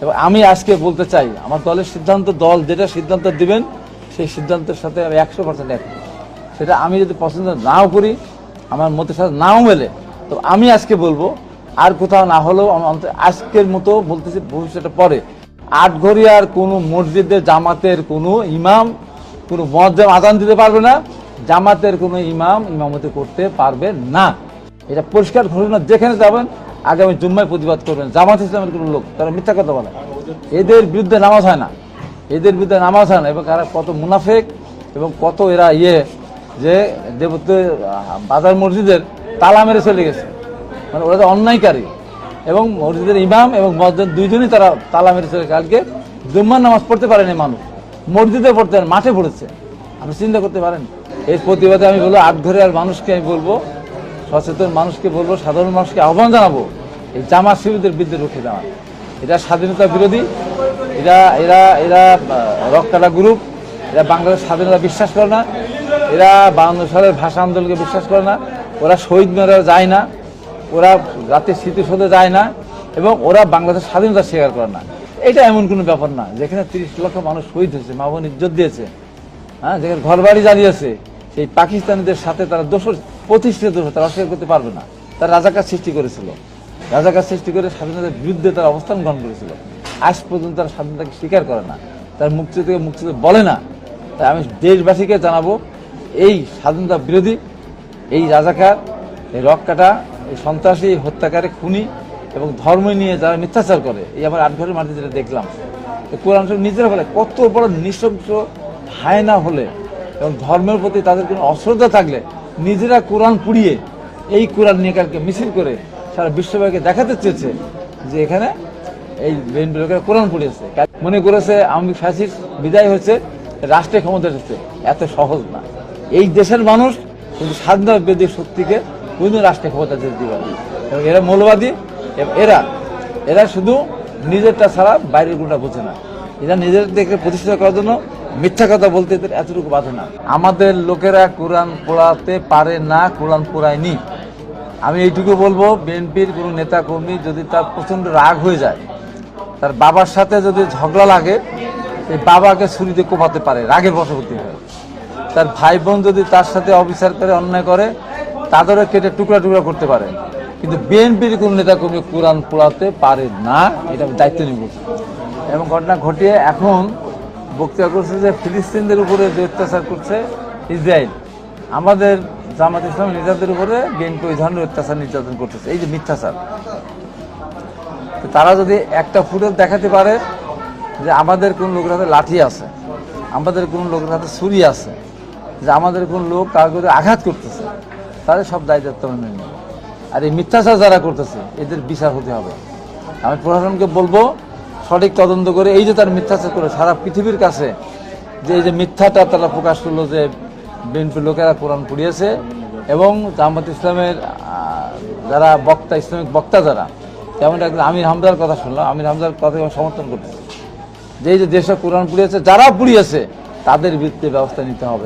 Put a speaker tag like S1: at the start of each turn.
S1: এবং আমি আজকে বলতে চাই, আমার দলের সিদ্ধান্ত, দল যেটা সিদ্ধান্ত দিবেন সেই সিদ্ধান্তের সাথে আমি 100% একমত। সেটা আমি যদি পছন্দ নাও করি, আমার মতের সাথে নাও মেলে, তো আমি আজকে বলবো, আর কোথাও না হলেও আজকের মতো বলতেছি, ভবিষ্যতে পরে আটঘরিয়ার কোনো মসজিদে জামাতের কোনো ইমাম কোনো মুয়াজ্জিন আযান দিতে পারবে না, জামাতের কোনো ইমাম ইমামতি করতে পারবে না। এটা পরিষ্কার ঘোষণা। যেখানে যাবেন আগামী জুম্মায় প্রতিবাদ করবেন। জামাত ইসলামের কোনো লোক, তারা মিথ্যা কথা বলে, এদের বিরুদ্ধে নামাজ হয় না, এদের বিরুদ্ধে নামাজ হয় না। এবং এরা কত মুনাফেক এবং কত এরা যে বাজার মসজিদের তালা মেরে চলে গেছে, মানে ওরা তো অন্যায়কারী। এবং মসজিদের ইমাম এবং মুয়াজ্জিন দুইজনই তারা তালা মেরে চলে। কালকে জুম্মার নামাজ পড়তে পারেনি মানুষ, মসজিদে পড়তে মাঠে পড়েছে। আপনি চিন্তা করতে পারেন। এর প্রতিবাদে আমি বলবো, আটঘরিয়ার মানুষকে আমি বলবো, সচেতন মানুষকে বলবো, সাধারণ মানুষকে আহ্বান জানাবো, এই জামাত শিবিরদের বিরুদ্ধে রুখে দেওয়া। এটা স্বাধীনতা বিরোধী, এরা এরা এরা রক্কাটা গ্রুপ, এরা বাংলাদেশ স্বাধীনতা বিশ্বাস করে না, এরা 52 সালের ভাষা আন্দোলনকে বিশ্বাস করে না, ওরা শহীদ মিনারে যায় না, ওরা জাতির স্মৃতিসৌধে যায় না, এবং ওরা বাংলাদেশের স্বাধীনতা স্বীকার করে না। এটা এমন কোনো ব্যাপার না যেখানে 30 লক্ষ মানুষ শহীদ হয়েছে, মা বোন ইজ্জত দিয়েছে, হ্যাঁ, যেখানে ঘর বাড়ি জ্বালিয়েছে, সেই পাকিস্তানিদের সাথে তারা প্রতিষ্ঠিত দোষর তারা অস্বীকার করতে পারবে না। তারা রাজাকার সৃষ্টি করেছিল, রাজাকার সৃষ্টি করে স্বাধীনতার বিরুদ্ধে তারা অবস্থান গ্রহণ করেছিল। আজ পর্যন্ত তারা স্বাধীনতাকে স্বীকার করে না, তার মুক্তিযুদ্ধকে মুক্তিযুদ্ধ বলে না। তাই আমি দেশবাসীকে জানাবো, এই স্বাধীনতা বিরোধী, এই রাজাকার, এই রক্কাটা, এই সন্ত্রাসী, হত্যাকারী, খুনি এবং ধর্ম নিয়ে যারা মিথ্যাচার করে, এই আমার আটঘরের মাঠে যেটা দেখলাম, কোরআন শরীফ নিজেরা বলে, কত বড় নৃশংস হায়না হলে এবং ধর্মের প্রতি তাদের কোনো অশ্রদ্ধা থাকলে নিজেরা কোরআন পুড়িয়ে, এই কোরআন নিয়ে কালকে মিছিল করে সারা বিশ্বব্যাপী দেখাতে চেয়েছে যে এখানে এই বিএনপি লোকেরা কোরআন পুড়িয়েছে। মনে করেছে আওয়ামী লীগ ফ্যাসিস্ট বিদায় হয়েছে, রাষ্ট্রের ক্ষমতা এসেছে। এত সহজ না। এই দেশের মানুষ কিন্তু স্বাধীনতা বিরোধী শক্তিকে কোনো রাষ্ট্রের ক্ষমতা যেতে দিবে না। এবং এরা মৌলবাদী, এবং এরা শুধু নিজেরটা ছাড়া বাইরের কোনটা বোঝে না। এরা নিজেদেরকে প্রতিষ্ঠিত করার জন্য মিথ্যা কথা বলতে এদের এতটুকু বাধে না। আমাদের লোকেরা কোরআন পড়াতে পারে না, কোরআন পড়ায়নি। আমি এইটুকু বলবো, বিএনপির কোনো নেতা কর্মী যদি তার প্রচণ্ড রাগ হয়ে যায়, তার বাবার সাথে যদি ঝগড়া লাগে, এই বাবাকে ছুরিতে কোপাতে পারে, রাগের বশবর্তী হয়। তার ভাই বোন যদি তার সাথে অবিচার করে, অন্যায় করে, তাদেরও কেটে টুকরা টুকরা করতে পারে। কিন্তু বিএনপির কোনো নেতা কর্মী কোরআন পড়াতে পারে না, এটা আমি দায়িত্ব নিয়ে বলছি। এবং ঘটনা ঘটিয়ে এখন বক্তব্য করছে যে ফিলিস্তিনদের উপরে যে অত্যাচার করছে ইসরায়েল, আমাদের জামাত ইসলাম নেতাদের উপরে বিএনপি ওই ধরনের অত্যাচার নির্যাতন করতেছে। এই যে মিথ্যাচার, তারা যদি একটা ফুটেজ দেখাতে পারে যে আমাদের কোন লোকের হাতে লাঠি আছে, আমাদের কোন লোকের হাতে ছুরি আছে, যে আমাদের কোন লোক কাউকে আঘাত করতেছে, তাদের সব দায়িত্ব মেনে নেবে। আর এই মিথ্যাচার যারা করতেছে এদের বিচার হতে হবে। আমি প্রশাসনকে বলবো, সঠিক তদন্ত করে, এই যে তার মিথ্যাচার করে সারা পৃথিবীর কাছে যে এই যে মিথ্যাটা তারা প্রকাশ করলো যে বিএনপির লোকেরা কোরআন পড়িয়েছে, এবং জামাত ইসলামের যারা বক্তা, ইসলামিক বক্তা যারা, যেমন একজন আমির হামজার কথা শুনলাম, আমির হামজার কথা সমর্থন করতেছে যে এই যে দেশে কোরআন পুড়িয়েছে, যারা পুড়িয়েছে তাদের বিরুদ্ধে ব্যবস্থা নিতে হবে।